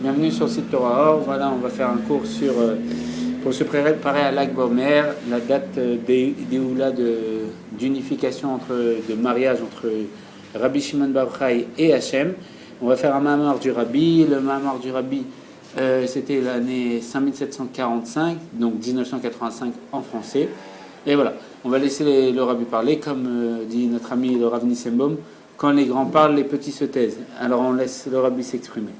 Bienvenue sur le site Torah Or. Voilà, on va faire un cours sur, pour se préparer à Lag Bomer, la date d'Eoula d'unification, de mariage entre Rabbi Shimon Bar Yochai et Hachem. On va faire un Mahamar du Rabbi. Le Mahamar du Rabbi, c'était l'année 5745, donc 1985 en français. Et voilà, on va laisser le Rabbi parler, comme dit notre ami le Rav Nissenbaum. Quand les grands parlent, les petits se taisent. Alors on laisse le Rabbi s'exprimer.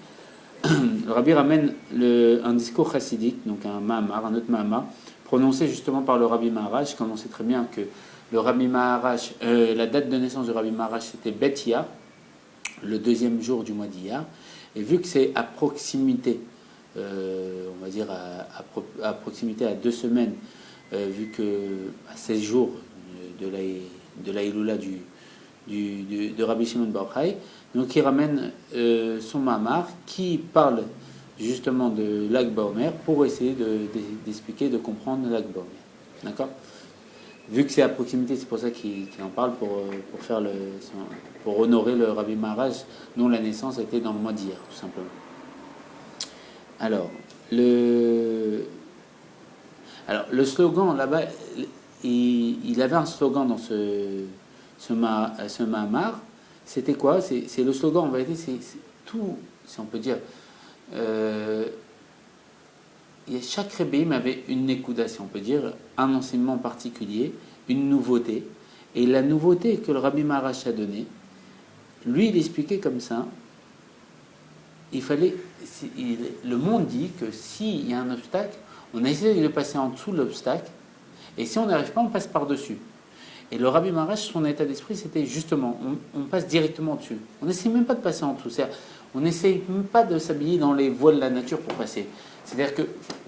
Le Rabbi ramène un discours chassidique, donc un Mahamar, un autre Mahamar, prononcé justement par le Rabbi Maharash, comme on sait très bien que le Rabbi Maharash, la date de naissance du Rabbi Maharash, c'était Bet Iyar, le deuxième jour du mois d'Iyar. Et vu que c'est à proximité, on va dire à proximité à 2 semaines, vu que à 16 jours de la Iloula de Rabbi Shimon Bar Yochai, donc il ramène son Mahamar qui parle justement de Lag Baomer pour essayer d'expliquer, de comprendre Lag Baomer. D'accord ? Vu que c'est à proximité, c'est pour ça qu'il en parle, pour honorer le Rabbi Maharaj, dont la naissance était dans le mois d'Iyar, tout simplement. Alors, le slogan là-bas, il avait un slogan dans ce Mahamar. C'était quoi ? C'est le slogan, en vérité, c'est tout, si on peut dire. Chaque rébéim avait une nekuda, si on peut dire, un enseignement particulier, une nouveauté. Et la nouveauté que le Rabbi Maharash a donnée, lui, il expliquait comme ça. Le monde dit que s'il y a un obstacle, on essaie de passer en dessous de l'obstacle, et si on n'arrive pas, on passe par-dessus. Et le Rabbi Maharash, son état d'esprit, c'était justement, on passe directement dessus. On n'essaie même pas de passer en dessous. On n'essaie même pas de s'habiller dans les voies de la nature pour passer. C'est-à-dire que,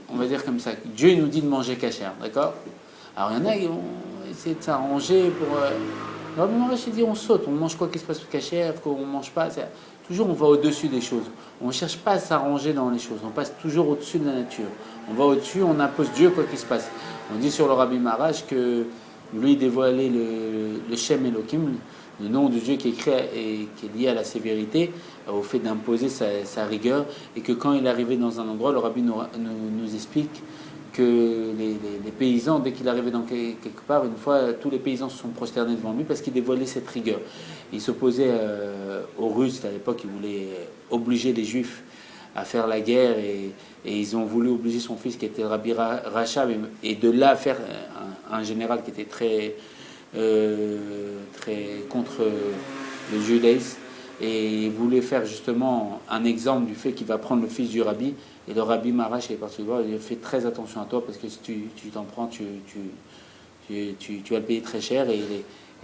on va dire comme ça, Dieu nous dit de manger cachère, d'accord ? Alors il y en a qui vont essayer de s'arranger pour... Le Rabbi Maharash, il dit on saute, on mange quoi qui se passe au cachère, qu'on ne mange pas. Toujours on va au-dessus des choses. On ne cherche pas à s'arranger dans les choses. On passe toujours au-dessus de la nature. On va au-dessus, on impose Dieu quoi qu'il se passe. On dit sur le Rabbi Maharash que lui dévoilait le Shem Elohim, le nom de Dieu qui est écrit et qui est lié à la sévérité, au fait d'imposer sa rigueur, et que quand il arrivait dans un endroit, le Rabbi nous explique que les paysans, dès qu'il arrivait dans quelque part, une fois, tous les paysans se sont prosternés devant lui parce qu'il dévoilait cette rigueur. Il s'opposait aux Russes à l'époque, il voulait obliger les Juifs à faire la guerre, et ils ont voulu obliger son fils qui était le Rabbi Rachab, et de là faire un général qui était très contre le judaïsme, et il voulait faire justement un exemple du fait qu'il va prendre le fils du Rabbi, et le Rabbi Maharash est parti le voir, il a fait très attention à toi parce que si tu t'en prends, tu vas le payer très cher, et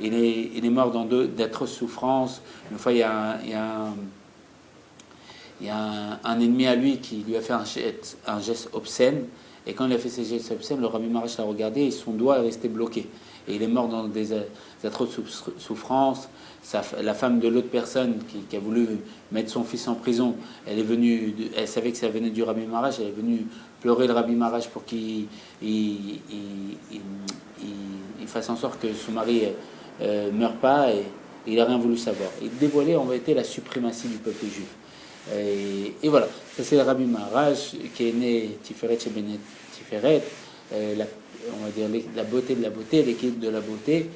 il est mort dans d'atroces souffrances. Une fois, il y a un ennemi à lui qui lui a fait un geste obscène, et quand il a fait ces gestes obscènes, le Rabbi Maharash l'a regardé et son doigt est resté bloqué. Et il est mort dans des atroces souffrances. La femme de l'autre personne qui a voulu mettre son fils en prison, elle savait que ça venait du Rabbi Maharash, elle est venue pleurer le Rabbi Maharash pour qu'il fasse en sorte que son mari ne meure pas, et il n'a rien voulu savoir. Il dévoilait en vérité la suprématie du peuple juif. Et voilà, ça c'est le Rabbi Maharash qui est né Tiferet chez Benet Tiferet, on va dire la beauté de la beauté, l'équilibre de la beauté,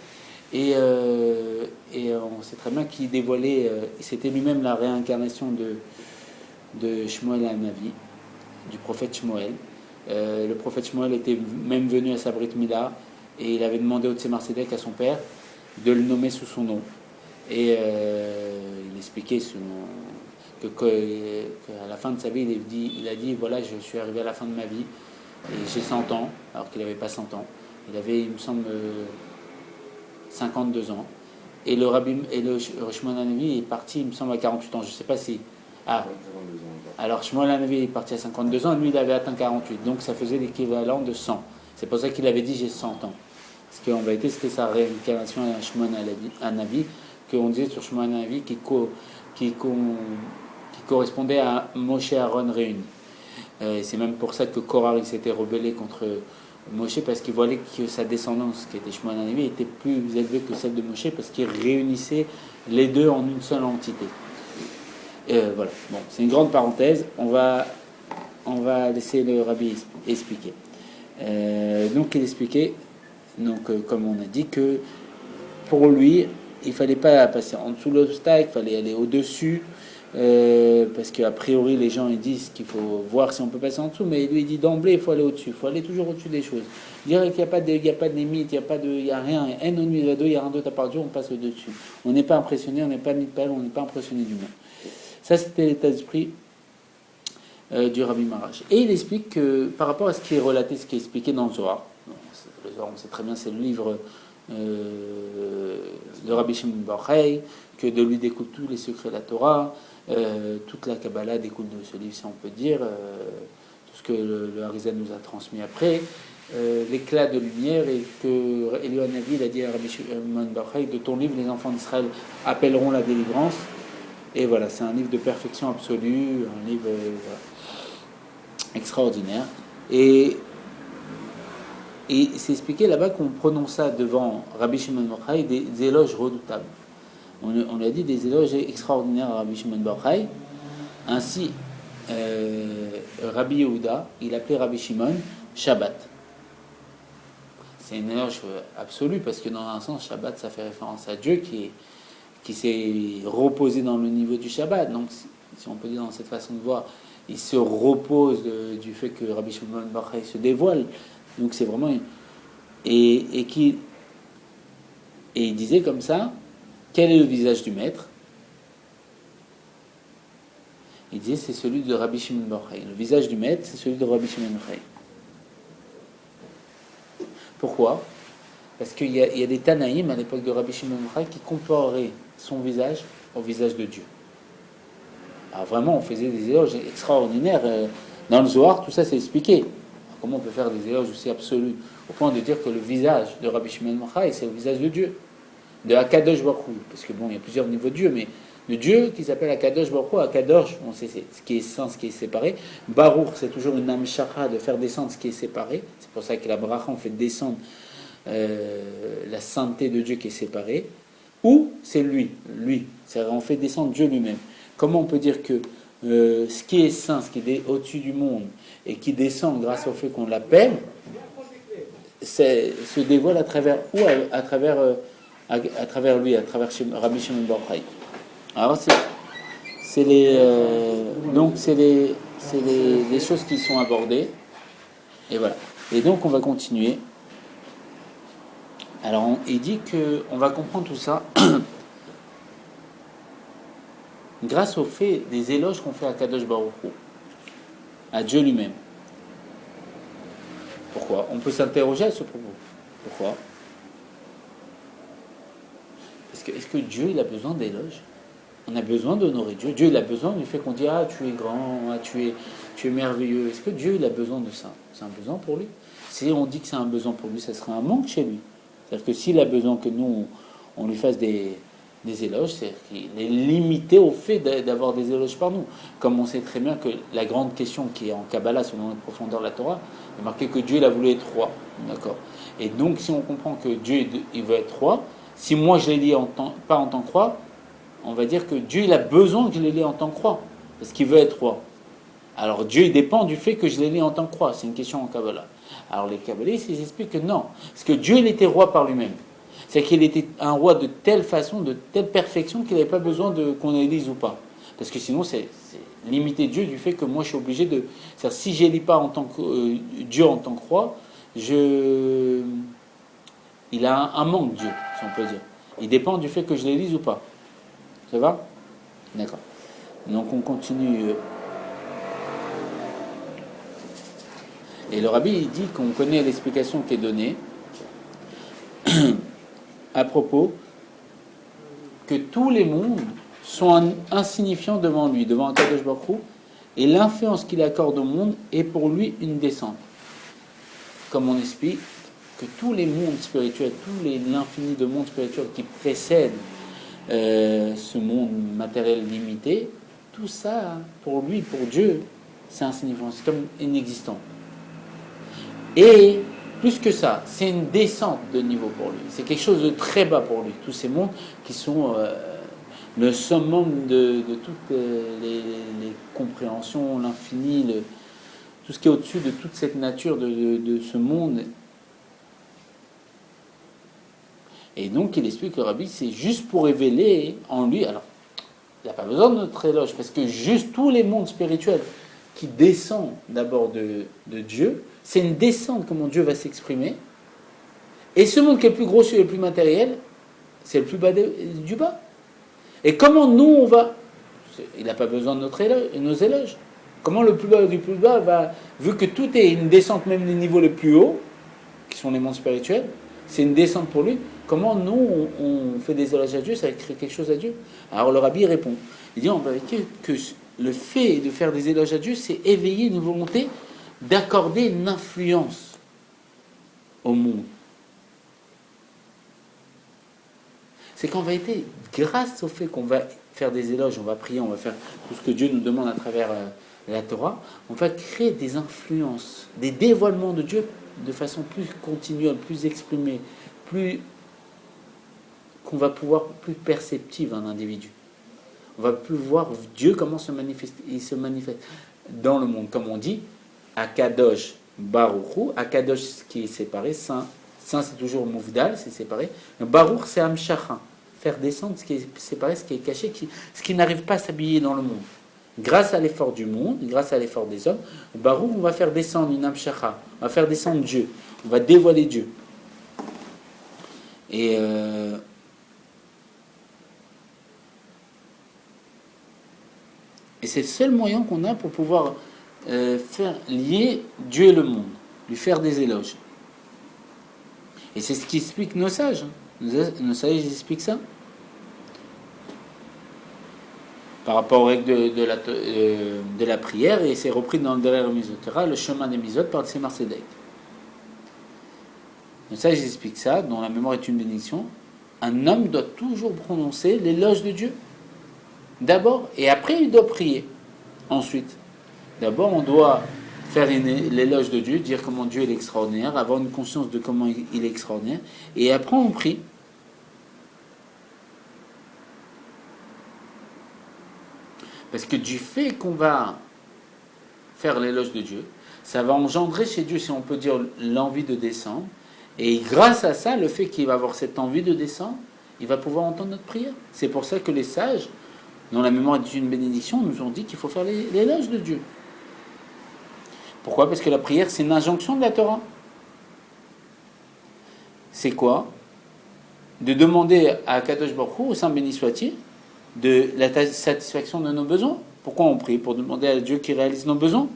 et on sait très bien qu'il dévoilait, c'était lui-même la réincarnation de Shmuel Hanavi, du prophète Shmuel. Le prophète Shmuel était même venu à sa Brit Mila, et il avait demandé au Tzemar Tzedek, à son père, de le nommer sous son nom. Et il expliquait qu'à la fin de sa vie, il a dit voilà, je suis arrivé à la fin de ma vie, et j'ai 100 ans, alors qu'il n'avait pas 100 ans. Il avait, il me semble, 52 ans. Et le Shmuel Hanavi est parti, il me semble, à 48 ans. Je ne sais pas si... Alors Shmuel Hanavi est parti à 52 ans, et lui, il avait atteint 48. Donc ça faisait l'équivalent de 100. C'est pour ça qu'il avait dit j'ai 100 ans. Parce qu'en vérité, c'était sa réincarnation à Shmuel Hanavi, qu'on disait sur Shmuel Hanavi qui correspondait à Moshe Aaron réunis. C'est même pour ça que Korah s'était rebellé contre Moshe, parce qu'il voyait que sa descendance, qui était Shmuel Hanavi, était plus élevée que celle de Moshe, parce qu'il réunissait les deux en une seule entité. Voilà. Bon, c'est une grande parenthèse. On va laisser le rabbi expliquer. Donc il expliquait, comme on a dit, que pour lui, il fallait pas passer en dessous de l'obstacle, il fallait aller au-dessus, parce qu'a priori les gens ils disent qu'il faut voir si on peut passer en dessous, mais lui il dit d'emblée il faut aller au-dessus, il faut aller toujours au-dessus des choses. Dire qu'il n'y a pas de, limite, il y a rien, il y a rien d'autre à part Dieu, on passe au-dessus. On n'est pas impressionné, on n'est pas mis de pelle, on n'est pas impressionné du monde. Ça c'était l'état d'esprit du Rabbi Marash. Et il explique que par rapport à ce qui est relaté, ce qui est expliqué dans le Zohar, le Zohar on sait très bien c'est le livre de Rabbi Shimon bar Yochai, que de lui découlent tous les secrets de la Torah, toute la Kabbalah découle de ce livre si on peut dire, tout ce que le Harizal nous a transmis après, l'éclat de lumière, et que Eliyahu Hanavi a dit à Rabbi Shimon bar Yochai, de ton livre les enfants d'Israël appelleront la délivrance. Et voilà, c'est un livre de perfection absolue, un livre voilà, extraordinaire. Et c'est expliqué là-bas qu'on prononce ça devant Rabbi Shimon bar Yochai des éloges redoutables. On lui a dit des éloges extraordinaires à Rabbi Shimon bar Yochai. Ainsi, Rabbi Yehuda, il appelait Rabbi Shimon Shabbat. C'est une éloge absolue parce que dans un sens, Shabbat, ça fait référence à Dieu qui s'est reposé dans le niveau du Shabbat. Donc, si on peut dire dans cette façon de voir, il se repose du fait que Rabbi Shimon bar Yochai se dévoile. Donc c'est vraiment... Et il disait comme ça, quel est le visage du maître? Il disait, c'est celui de Rabbi Shimon bar Yochai. Le visage du maître, c'est celui de Rabbi Shimon bar Yochai. Pourquoi? Parce qu'il y a des Tanaïm à l'époque de Rabbi Shimon bar Yochai qui comparaient son visage au visage de Dieu. Alors vraiment, on faisait des éloges extraordinaires. Dans le Zohar, tout ça c'est expliqué. Comment on peut faire des éloges aussi absolus, au point de dire que le visage de Rabbi Shimon bar Yochai, c'est le visage de Dieu, de Akadosh Baruch Hu. Parce que bon, il y a plusieurs niveaux de Dieu, mais de Dieu qui s'appelle Akadosh Baruch Hu, Akadosh, on sait ce qui est saint, ce qui est séparé. Baruch, c'est toujours une amshara de faire descendre ce qui est séparé. C'est pour ça que la bracha, on fait descendre la sainteté de Dieu qui est séparée. Ou c'est lui, c'est-à-dire on fait descendre Dieu lui-même. Comment on peut dire que ce qui est saint, ce qui est au-dessus du monde, et qui descend grâce au fait qu'on l'appelle, se dévoile à travers à travers lui, à travers Rabbi Shimon bar Yochai. Alors c'est les choses qui sont abordées, et voilà. Et donc on va continuer. Alors il dit que on va comprendre tout ça grâce au fait des éloges qu'on fait à Kadosh Baruch Hu, à Dieu lui-même. Pourquoi? On peut s'interroger à ce propos. Pourquoi? Est-ce que Dieu il a besoin d'éloges? On a besoin d'honorer Dieu. Dieu il a besoin du fait qu'on dit ah tu es grand, ah, tu es merveilleux. Est-ce que Dieu il a besoin de ça? C'est un besoin pour lui. Si on dit que c'est un besoin pour lui, ça serait un manque chez lui. C'est-à-dire que s'il a besoin que nous on lui fasse des éloges, c'est qu'il est limité au fait d'avoir des éloges par nous. Comme on sait très bien que la grande question qui est en Kabbalah, selon la profondeur de la Torah, il est marqué que Dieu il a voulu être roi. D'accord. Et donc si on comprend que Dieu il veut être roi, si moi je l'ai lié pas en tant que roi, on va dire que Dieu il a besoin que je l'ai lié en tant que roi, parce qu'il veut être roi. Alors Dieu il dépend du fait que je l'ai lié en tant que roi. C'est une question en Kabbalah. Alors les Kabbalistes ils expliquent que non, parce que Dieu il était roi par lui-même. C'est qu'il était un roi de telle façon, de telle perfection qu'il n'avait pas besoin qu'on élise ou pas. Parce que sinon, c'est limiter Dieu du fait que moi, je suis obligé de... C'est-à-dire, si je n'élis pas en tant que Dieu en tant que roi, il a un manque, Dieu, si on peut dire. Il dépend du fait que je l'élise ou pas. Ça va? D'accord. Donc, on continue. Et le rabbi, il dit qu'on connaît l'explication qui est donnée à propos que tous les mondes sont insignifiants devant lui, devant Akadosh Baruch Hu, et l'influence qu'il accorde au monde est pour lui une descente. Comme on explique que tous les mondes spirituels, l'infini de mondes spirituels qui précèdent ce monde matériel limité, tout ça, pour lui, pour Dieu, c'est insignifiant, c'est comme inexistant. Et plus que ça, c'est une descente de niveau pour lui. C'est quelque chose de très bas pour lui. Tous ces mondes qui sont le summum de toutes les compréhensions, l'infini, tout ce qui est au-dessus de toute cette nature, de ce monde. Et donc il explique que le Rabbi, c'est juste pour révéler en lui. Alors, il n'y a pas besoin de notre éloge, parce que juste tous les mondes spirituels qui descendent d'abord de Dieu, c'est une descente, comment Dieu va s'exprimer. Et ce monde qui est le plus grossier et le plus matériel, c'est le plus bas du bas. Et comment nous, on va... Il n'a pas besoin de nos éloges. Comment le plus bas du plus bas va... Vu que tout est une descente même des niveaux les plus hauts, qui sont les mondes spirituels, c'est une descente pour lui. Comment nous, on fait des éloges à Dieu, ça crée quelque chose à Dieu? Alors le Rabbi répond. Il dit en vérité que le fait de faire des éloges à Dieu, c'est éveiller une volonté d'accorder une influence au monde. C'est qu'en vérité, grâce au fait qu'on va faire des éloges, on va prier, on va faire tout ce que Dieu nous demande à travers la Torah, on va créer des influences, des dévoilements de Dieu de façon plus continuelle, plus exprimée, plus qu'on va pouvoir plus perceptive un individu. On va plus voir Dieu comment il se manifeste dans le monde, comme on dit, Akadosh Baruchu, Akadosh ce qui est séparé, Saint c'est toujours Mouvdal, c'est séparé, Baruch c'est Amshacha, faire descendre ce qui est séparé, ce qui est caché, ce qui n'arrive pas à s'habiller dans le monde. Grâce à l'effort du monde, grâce à l'effort des hommes, Baruch, on va faire descendre une Amshacha, on va faire descendre Dieu, on va dévoiler Dieu. Et c'est le seul moyen qu'on a pour pouvoir faire lier Dieu et le monde, lui faire des éloges. Et c'est ce qu'expliquent nos sages. Nos sages, ils expliquent ça. Par rapport aux règles de la prière, et c'est repris dans le derrière Misotera, le chemin des Misot par le Semar Sedek. Nos sages expliquent ça, dont la mémoire est une bénédiction. Un homme doit toujours prononcer l'éloge de Dieu. D'abord, et après il doit prier. Ensuite, d'abord on doit faire l'éloge de Dieu, dire comment Dieu est extraordinaire, avoir une conscience de comment il est extraordinaire, et après on prie. Parce que du fait qu'on va faire l'éloge de Dieu, ça va engendrer chez Dieu, si on peut dire, l'envie de descendre, et grâce à ça, le fait qu'il va avoir cette envie de descendre, il va pouvoir entendre notre prière. C'est pour ça que les sages, dont la mémoire est une bénédiction, nous ont dit qu'il faut faire l'éloge de Dieu. Pourquoi? Parce que la prière, c'est une injonction de la Torah. C'est quoi? De demander à Kadosh Baruch Hu, au Saint béni soit-il, de la satisfaction de nos besoins. Pourquoi on prie? Pour demander à Dieu qu'il réalise nos besoins.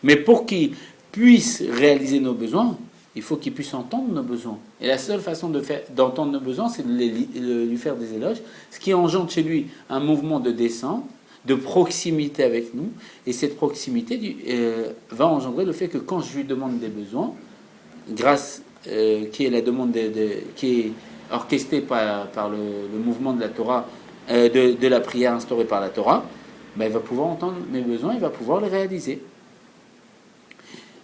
Mais pour qu'il puisse réaliser nos besoins, il faut qu'il puisse entendre nos besoins. Et la seule façon d'entendre nos besoins, c'est de lui faire des éloges, ce qui engendre chez lui un mouvement de descente, de proximité avec nous, et cette proximité va engendrer le fait que quand je lui demande des besoins, grâce qui est la demande qui est orchestrée par le mouvement de la Torah, de la prière instaurée par la Torah, ben, il va pouvoir entendre mes besoins, il va pouvoir les réaliser.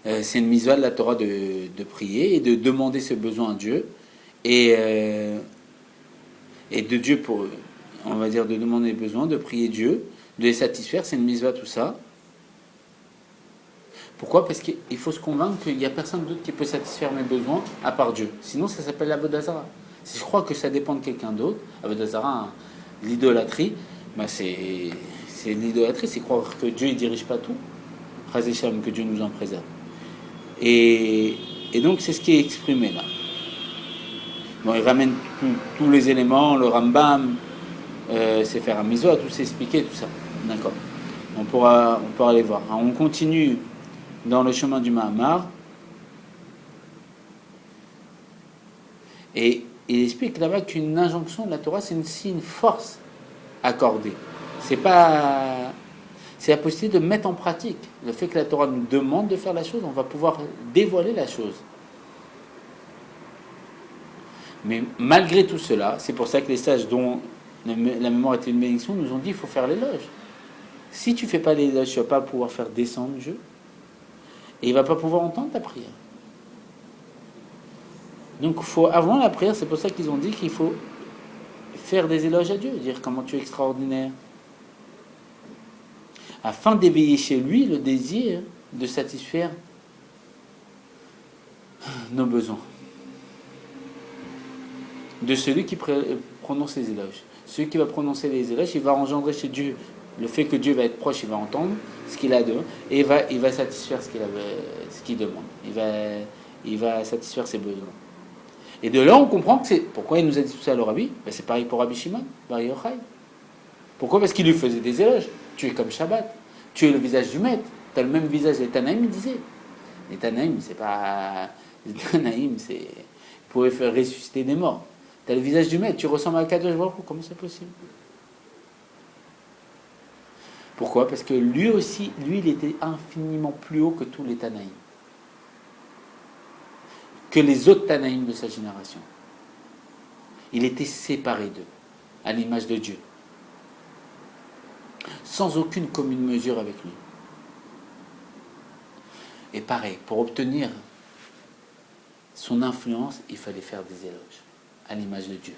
C'est une mitzvah de la Torah de prier et de demander ses besoins à Dieu, et de Dieu pour, on va dire, de demander les besoins, de prier Dieu, de les satisfaire, c'est une mitzvah tout ça. Pourquoi? Parce qu'il faut se convaincre qu'il n'y a personne d'autre qui peut satisfaire mes besoins à part Dieu. Sinon, ça s'appelle l'Avodah Zarah. Si je crois que ça dépend de quelqu'un d'autre, Avodah Zarah, l'idolâtrie, ben c'est l'idolâtrie, c'est croire que Dieu ne dirige pas tout. Chazé Shalom, que Dieu nous en préserve. Et donc, c'est ce qui est exprimé là. Bon, il ramène tous les éléments, le Rambam, Sefer HaMizot, tout s'expliquer, tout ça. D'accord. On pourra aller voir. Alors, on continue dans le chemin du Mahamar. Et il explique là-bas qu'une injonction de la Torah, c'est une force accordée. C'est la possibilité de mettre en pratique. Le fait que la Torah nous demande de faire la chose, on va pouvoir dévoiler la chose. Mais malgré tout cela, c'est pour ça que les sages dont la mémoire était une bénédiction nous ont dit qu'il faut faire l'éloge. Si tu ne fais pas l'éloge, tu ne vas pas pouvoir faire descendre Dieu. Et il ne va pas pouvoir entendre ta prière. Donc avant la prière, c'est pour ça qu'ils ont dit qu'il faut faire des éloges à Dieu, dire comment tu es extraordinaire, afin d'éveiller chez lui le désir de satisfaire nos besoins. De celui qui prononce les éloges. Celui qui va prononcer les éloges, il va engendrer chez Dieu le fait que Dieu va être proche, il va entendre ce qu'il a demandé, et il va satisfaire ce qu'il demande. Il va satisfaire ses besoins. Et de là, on comprend que c'est... Pourquoi il nous a dit tout ça, le Rabbi? C'est pareil pour Rabbi Shimon, Bar Yochai. Pourquoi? Parce qu'il lui faisait des éloges. Tu es comme Shabbat. Tu es le visage du maître. Tu as le même visage des Tanaïm, il disait. Les Tanaïm, c'est pas... Les Tanaïm, c'est... Ils pouvaient faire ressusciter des morts. Tu as le visage du maître. Tu ressembles à Kadosh Baruch Hu. Comment c'est possible? Pourquoi? Parce que lui aussi, il était infiniment plus haut que tous les Tanaïm. Que les autres Tanaïm de sa génération. Il était séparé d'eux, à l'image de Dieu. Sans aucune commune mesure avec lui. Et pareil, pour obtenir son influence, il fallait faire des éloges, à l'image de Dieu.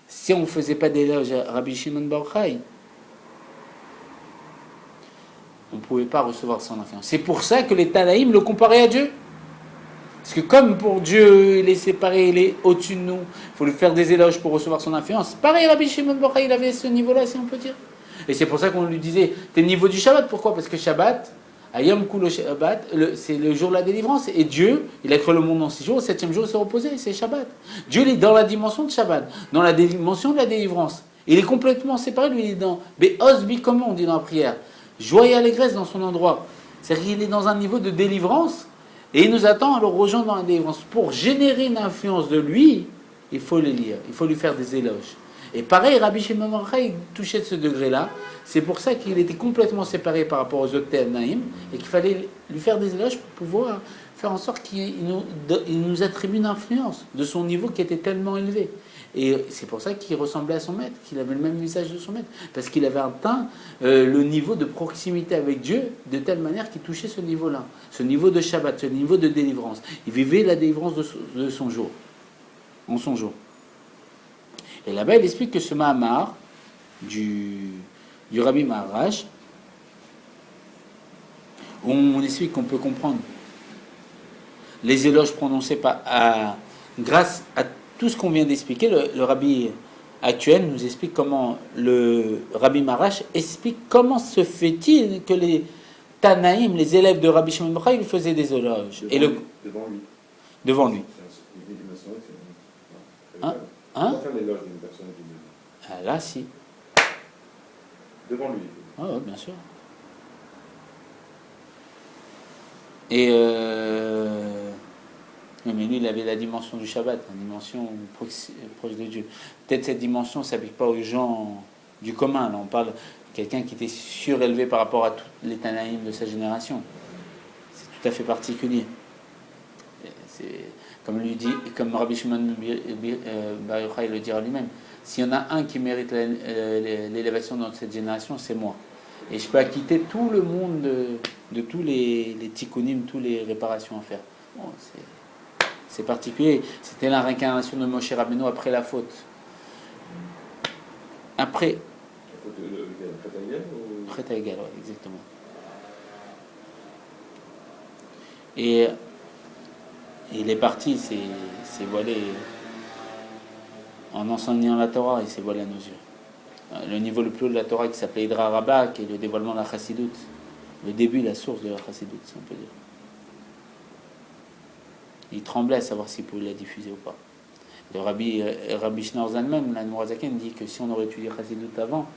Si on ne faisait pas d'éloges à Rabbi Shimon Bar Yochai, on ne pouvait pas recevoir son influence. C'est pour ça que les Tanaïm le comparaient à Dieu. Parce que comme pour Dieu, il est séparé, il est au-dessus de nous, il faut lui faire des éloges pour recevoir son influence. Pareil, Rabbi Shimon Bar Yochai, il avait ce niveau-là, si on peut dire. Et c'est pour ça qu'on lui disait, t'es le niveau du Shabbat. Pourquoi? Parce que Shabbat, Ayom Kul Shabbat, c'est le jour de la délivrance. Et Dieu, il a créé le monde en 6 jours, le 7e jour, il s'est reposé, c'est Shabbat. Dieu, il est dans la dimension de Shabbat, dans la dimension de la délivrance. Il est complètement séparé, lui, il est dans Be'oz bi, comme on dit dans la prière. Joie et allégresse dans son endroit. C'est-à-dire qu'il est dans un niveau de délivrance, et il nous attend à le rejoindre dans la délivrance. Pour générer une influence de lui, il faut le lire, il faut lui faire des éloges. Et pareil, Rabbi Shimon Bar Yochai touchait de ce degré-là. C'est pour ça qu'il était complètement séparé par rapport aux autres Tanaïm et qu'il fallait lui faire des éloges pour pouvoir faire en sorte qu'il nous attribue une influence de son niveau qui était tellement élevé. Et c'est pour ça qu'il ressemblait à son maître, qu'il avait le même visage de son maître, parce qu'il avait atteint le niveau de proximité avec Dieu de telle manière qu'il touchait ce niveau-là, ce niveau de Shabbat, ce niveau de délivrance. Il vivait la délivrance de son jour, en son jour. Et là-bas, il explique que ce Mahamar du Rabbi Maharash, on explique qu'on peut comprendre les éloges prononcés grâce à tout ce qu'on vient d'expliquer. Le Rabbi actuel nous explique comment le Rabbi Maharash explique comment se fait-il que les Tanaïm, les élèves de Rabbi Shimon Bar Yochai, lui faisaient des éloges. Devant lui. Devant lui. Hein? On va faire l'éloge d'une personne qui... Ah, là, si. Devant lui. Ah, ouais, bien sûr. Et mais lui, il avait la dimension du Shabbat, une dimension proche de Dieu. Peut-être cette dimension ne s'applique pas aux gens du commun. Là, on parle de quelqu'un qui était surélevé par rapport à tous les Tanaïm de sa génération. C'est tout à fait particulier. C'est, comme Rabbi Shimon Bar Yochai le dira lui-même, s'il y en a un qui mérite l'élévation dans cette génération, c'est moi. Et je peux acquitter tout le monde de tous les tikkunim, toutes les réparations à faire. Bon, c'est particulier. C'était la réincarnation de Moshe Rabbeinu après la faute. Après. La faute de Chet Haïgel ou... Chet Haïgel, ouais, exactement. Et il est parti, s'est voilé en enseignant la Torah, il s'est voilé à nos yeux. Le niveau le plus haut de la Torah qui s'appelait Hidra Rabbah, qui est le dévoilement de la Chassidoute, le début, la source de la Chassidoute, si on peut dire. Il tremblait à savoir s'il pouvait la diffuser ou pas. Le Rabbi Schneorzen même, la Nourazaken, dit que si on aurait étudié Chassidoute avant,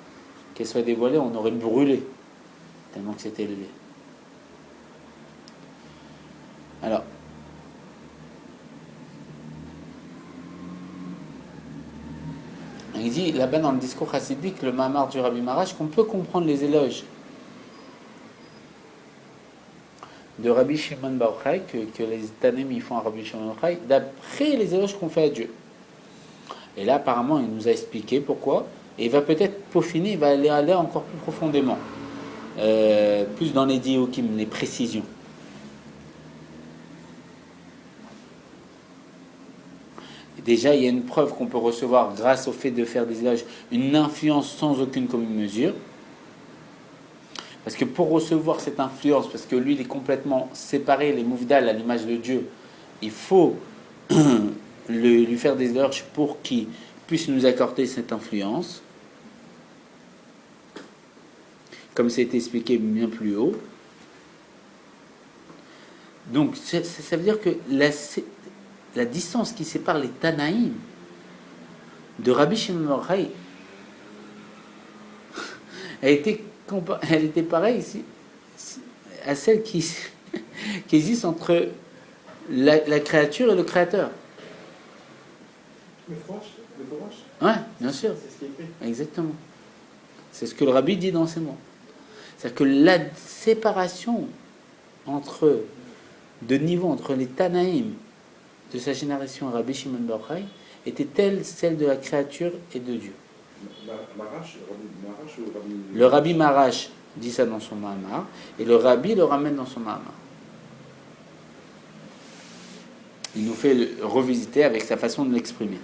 qu'elle soit dévoilée, on aurait brûlé, tellement que c'était élevé. Alors, il dit là-bas dans le discours chassidique, le Mahamar du Rabbi Maharash, qu'on peut comprendre les éloges de Rabbi Shimon Bar Yochai, que les Tanaïm font à Rabbi Shimon Bar Yochai, d'après les éloges qu'on fait à Dieu. Et là, apparemment, il nous a expliqué pourquoi, et il va peut-être peaufiner, il va aller encore plus profondément, plus dans les diyokim, les précisions. déjà, il y a une preuve qu'on peut recevoir grâce au fait de faire des éloges, une influence sans aucune commune mesure. Parce que pour recevoir cette influence, parce que lui, il est complètement séparé, les mouvdal à l'image de Dieu, il faut lui faire des éloges pour qu'il puisse nous accorder cette influence. Comme ça a été expliqué bien plus haut. Donc, ça veut dire que la distance qui sépare les Tanaïm de Rabbi Shimon bar Yochai, elle était pareille ici, à celle qui existe entre la créature et le créateur. Le froche. Ouais, bien sûr. C'est ce qui est écrit. Exactement. C'est ce que le Rabbi dit dans ses mots. C'est-à-dire que la séparation de niveau entre les Tanaïm de sa génération et Rabbi Shimon bar Yochai était telle celle de la créature et de Dieu. Marash ou Rabbi... Le Rabbi Marash dit ça dans son Mahamar et le Rabbi le ramène dans son Mahamar. Il nous fait revisiter avec sa façon de l'exprimer.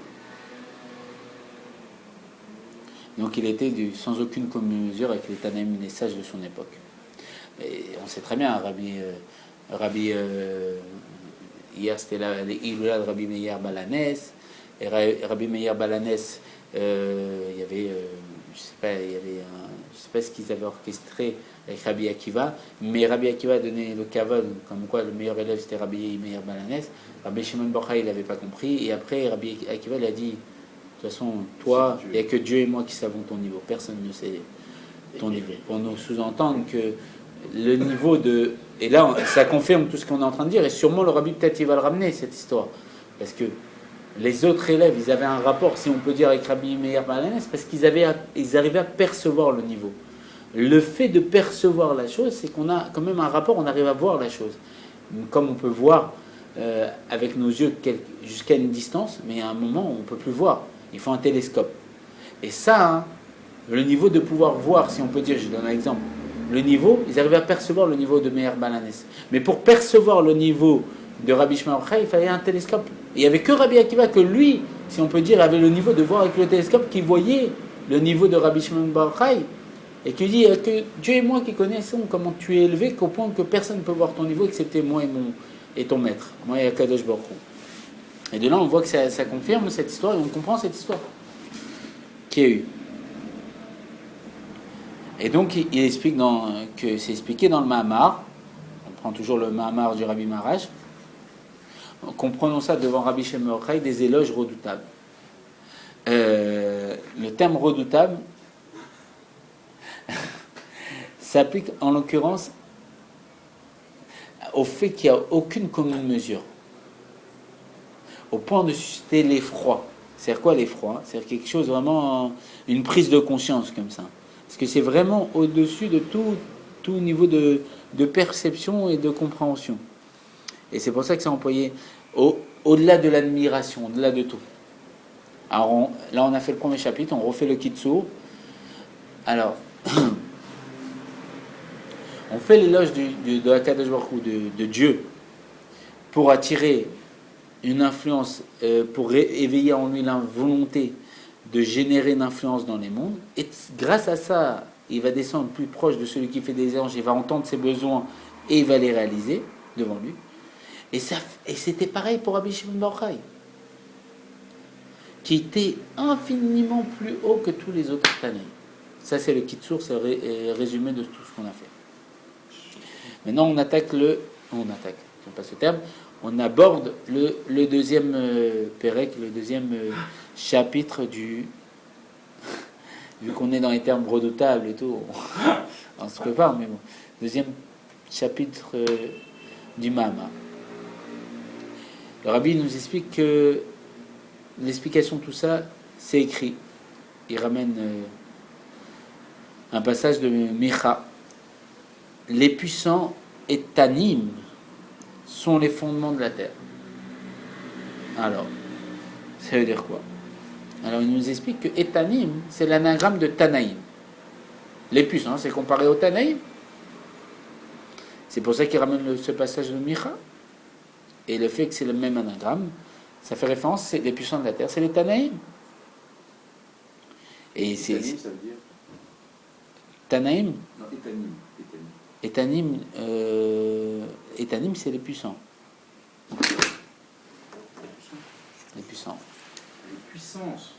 Donc il était sans aucune commune mesure avec les Tanaïm, les sages de son époque. Et on sait très bien, hier c'était l'Iloula de Rabbi Meir Balanès, et Rabbi Meir Balanès, il y avait, je sais pas ce qu'ils avaient orchestré avec Rabbi Akiva, mais Rabbi Akiva a donné le kavod, comme quoi le meilleur élève c'était Rabbi Meir Balanès. Rabbi Shimon bar Yochai il n'avait pas compris, et après Rabbi Akiva il a dit, de toute façon, toi, il n'y a que Dieu et moi qui savons ton niveau. Personne ne sait ton niveau. Pour nous sous-entendre que le niveau de... Et là, ça confirme tout ce qu'on est en train de dire. Et sûrement, le Rabbi, peut-être, il va le ramener, cette histoire. Parce que les autres élèves, ils avaient un rapport, si on peut dire, avec Rabbi Meir Balanès, parce qu'ils arrivaient à percevoir le niveau. Le fait de percevoir la chose, c'est qu'on a quand même un rapport, on arrive à voir la chose. Comme on peut voir avec nos yeux jusqu'à une distance, mais à un moment, on ne peut plus voir. Il faut un télescope. Et ça, le niveau de pouvoir voir, si on peut dire, je donne un exemple, le niveau, ils arrivaient à percevoir le niveau de Meir Balanès. Mais pour percevoir le niveau de Rabbi Shimon bar Yochai, il fallait un télescope. Et il n'y avait que Rabbi Akiva que lui, si on peut dire, avait le niveau de voir avec le télescope, qui voyait le niveau de Rabbi Shimon bar Yochai, et qui dit que Dieu et moi qui connaissons comment tu es élevé, qu'au point que personne ne peut voir ton niveau excepté moi et ton maître, moi et Akadosh Baruch Hu. Et de là, on voit que ça confirme cette histoire et on comprend cette histoire qu'il y a eu. Et donc, il explique que c'est expliqué dans le Mahamar. On prend toujours le Mahamar du Rabbi Marash. Comprenons ça devant Rabbi Shimon bar Yochai, des éloges redoutables. Le terme redoutable s'applique en l'occurrence au fait qu'il n'y a aucune commune mesure. Au point de susciter l'effroi. C'est-à-dire quoi l'effroi? C'est-à-dire quelque chose vraiment, une prise de conscience comme ça. Parce que c'est vraiment au-dessus de tout niveau de perception et de compréhension. Et c'est pour ça que c'est employé au-delà de l'admiration, au-delà de tout. Alors là, on a fait le premier chapitre, on refait le Kitsur. Alors, on fait l'éloge de Akadosh Baruch Hu, de Dieu, pour attirer une influence, pour éveiller en lui la volonté de générer une influence dans les mondes. Et grâce à ça, il va descendre plus proche de celui qui fait des anges, il va entendre ses besoins et il va les réaliser devant lui. Et c'était pareil pour Rabbi Shimon bar Yochai, qui était infiniment plus haut que tous les autres Tanaïm. Ça, c'est le Kitsur, c'est le résumé de tout ce qu'on a fait. Maintenant, on passe le terme, on aborde le deuxième Pérec, le deuxième chapitre vu qu'on est dans les termes redoutables et tout, on se prépare, mais bon. Deuxième chapitre du Mahamar. Le Rabbi nous explique que l'explication de tout ça, c'est écrit. Il ramène un passage de Micha. Les puissants et Tanim sont les fondements de la terre. Alors, ça veut dire quoi? Alors, il nous explique que Etanim, c'est l'anagramme de Tanaïm. Les puissants, c'est comparé au Tanaïm. C'est pour ça qu'il ramène ce passage de Micha. Et le fait que c'est le même anagramme, Ça fait référence, c'est les puissants de la terre, c'est les Tanaïm. Et Étanim, ça veut dire. Tanaïm, Non, Étanim. Etanim, Etanim, c'est les puissants. Les puissants. Les puissances.